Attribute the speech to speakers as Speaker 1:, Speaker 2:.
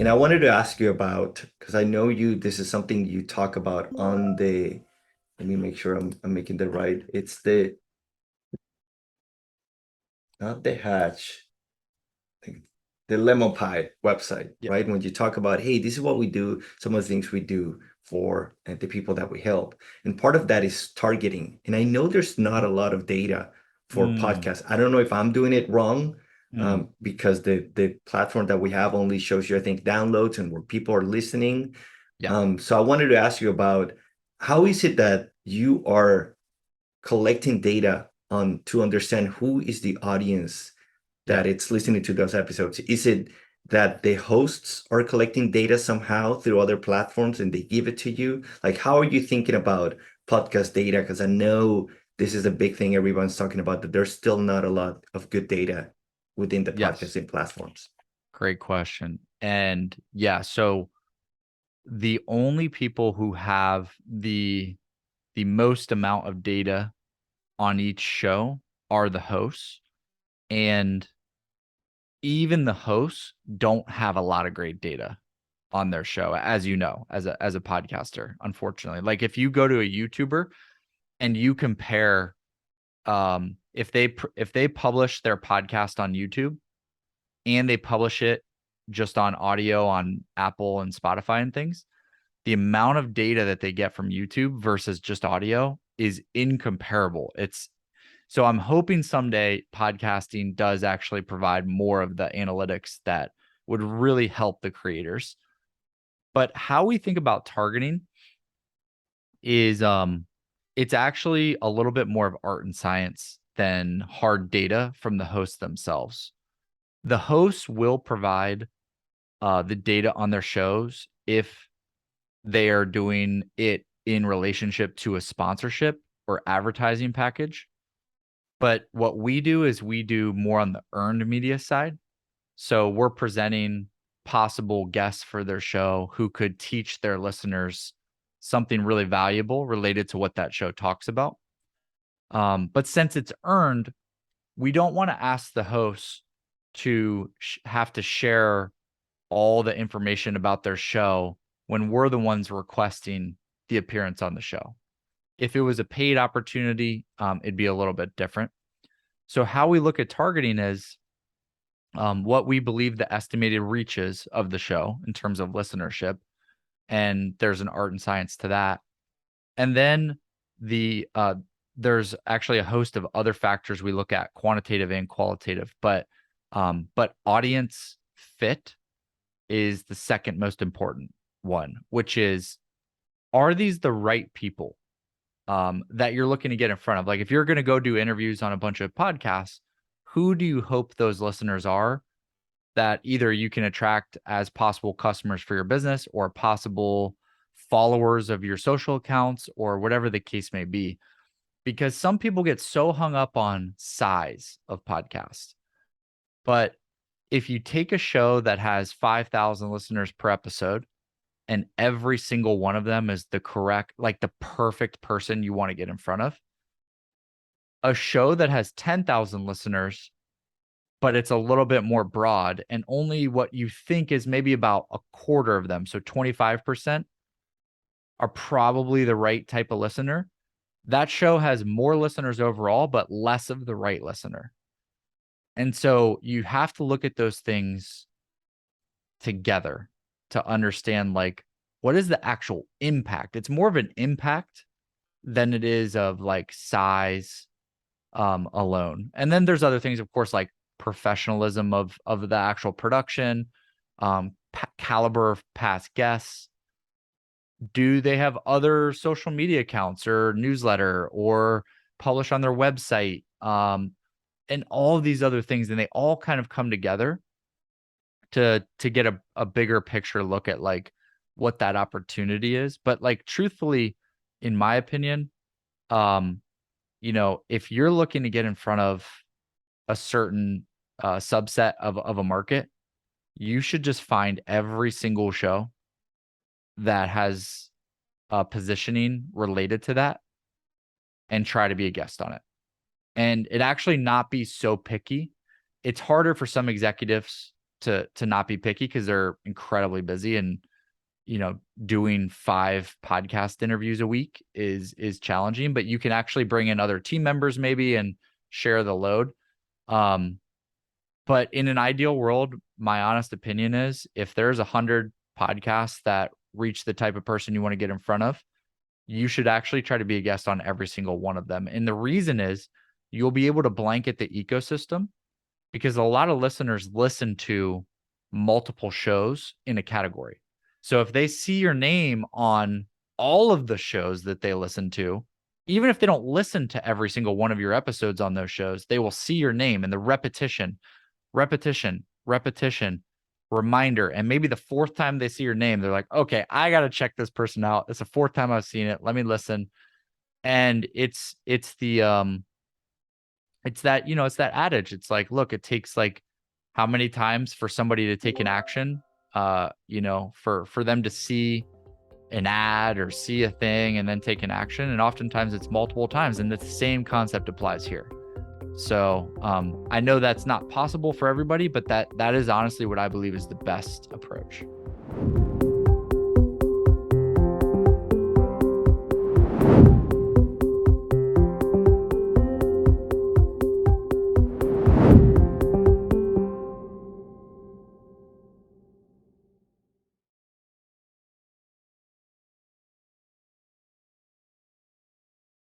Speaker 1: And I wanted to ask you about, because I know this is something you talk about on let me make sure I'm making the right. It's not the Hatch, like the Lemon Pie website,
Speaker 2: Yep.
Speaker 1: right? When you talk about, hey, this is what we do, some of the things we do for the people that we help. And part of that is targeting. And I know there's not a lot of data for
Speaker 2: Mm,
Speaker 1: podcasts. I don't know if I'm doing it wrong,
Speaker 2: mm,
Speaker 1: because the platform that we have only shows you, I think, downloads and where people are listening.
Speaker 2: yeah.
Speaker 1: So I wanted to ask you about how is it that you are collecting data on to understand who is the audience that
Speaker 2: Yep.
Speaker 1: it's listening to those episodes? Is it that the hosts are collecting data somehow through other platforms and they give it to you? Like, how are you thinking about podcast data? Because I know this is a big thing everyone's talking about, that there's still not a lot of good data within the
Speaker 2: Yes.
Speaker 1: podcasting platforms.
Speaker 2: Great question. And yeah, so the only people who have the most amount of data on each show are the hosts. And even the hosts don't have a lot of great data on their show, as you know, as a podcaster, unfortunately. Like if you go to a YouTuber and you compare if they publish their podcast on YouTube and they publish it just on audio on Apple and Spotify and things, the amount of data that they get from YouTube versus just audio is incomparable. It's so I'm hoping someday podcasting does actually provide more of the analytics that would really help the creators. But how we think about targeting is it's actually a little bit more of art and science than hard data from the hosts themselves. The hosts will provide the data on their shows if they are doing it in relationship to a sponsorship or advertising package. But what we do is we do more on the earned media side. So we're presenting possible guests for their show who could teach their listeners something really valuable related to what that show talks about. But since it's earned, we don't want to ask the hosts to have to share all the information about their show when we're the ones requesting the appearance on the show. If it was a paid opportunity, it'd be a little bit different. So how we look at targeting is what we believe the estimated reach is of the show in terms of listenership, and there's an art and science to that. And then the there's actually a host of other factors we look at, quantitative and qualitative, but audience fit is the second most important one, which is, are these the right people that you're looking to get in front of? Like if you're going to go do interviews on a bunch of podcasts, who do you hope those listeners are that either you can attract as possible customers for your business or possible followers of your social accounts or whatever the case may be? Because some people get so hung up on size of podcasts. But if you take a show that has 5,000 listeners per episode and every single one of them is the correct, like the perfect person you want to get in front of, a show that has 10,000 listeners, but it's a little bit more broad and only what you think is maybe about a quarter of them, so 25% are probably the right type of listener. That show has more listeners overall, but less of the right listener. And so you have to look at those things together to understand like what is the actual impact. It's more of an impact than it is of like size alone. And then there's other things, of course, like professionalism of the actual production, caliber of past guests. Do they have other social media accounts or newsletter or publish on their website? And all of these other things, and they all kind of come together to get a bigger picture look at like what that opportunity is. But like truthfully, in my opinion, um, if you're looking to get in front of a certain subset of a market, you should just find every single show that has positioning related to that and try to be a guest on it. And it actually not be so picky. It's harder for some executives to not be picky because they're incredibly busy, and doing 5 podcast interviews a week is challenging, but you can actually bring in other team members maybe and share the load. But in an ideal world, my honest opinion is if there's 100 podcasts that reach the type of person you want to get in front of, you should actually try to be a guest on every single one of them. And the reason is you'll be able to blanket the ecosystem, because a lot of listeners listen to multiple shows in a category. So if they see your name on all of the shows that they listen to, even if they don't listen to every single one of your episodes on those shows, they will see your name and the repetition, reminder. And maybe the 4th time they see your name, they're like, okay, I got to check this person out. It's the 4th time I've seen it. Let me listen. And it's that, it's that adage. It's like, look, it takes like how many times for somebody to take an action, for them to see an ad or see a thing and then take an action. And oftentimes it's multiple times. And the same concept applies here. So I know that's not possible for everybody, but that is honestly what I believe is the best approach.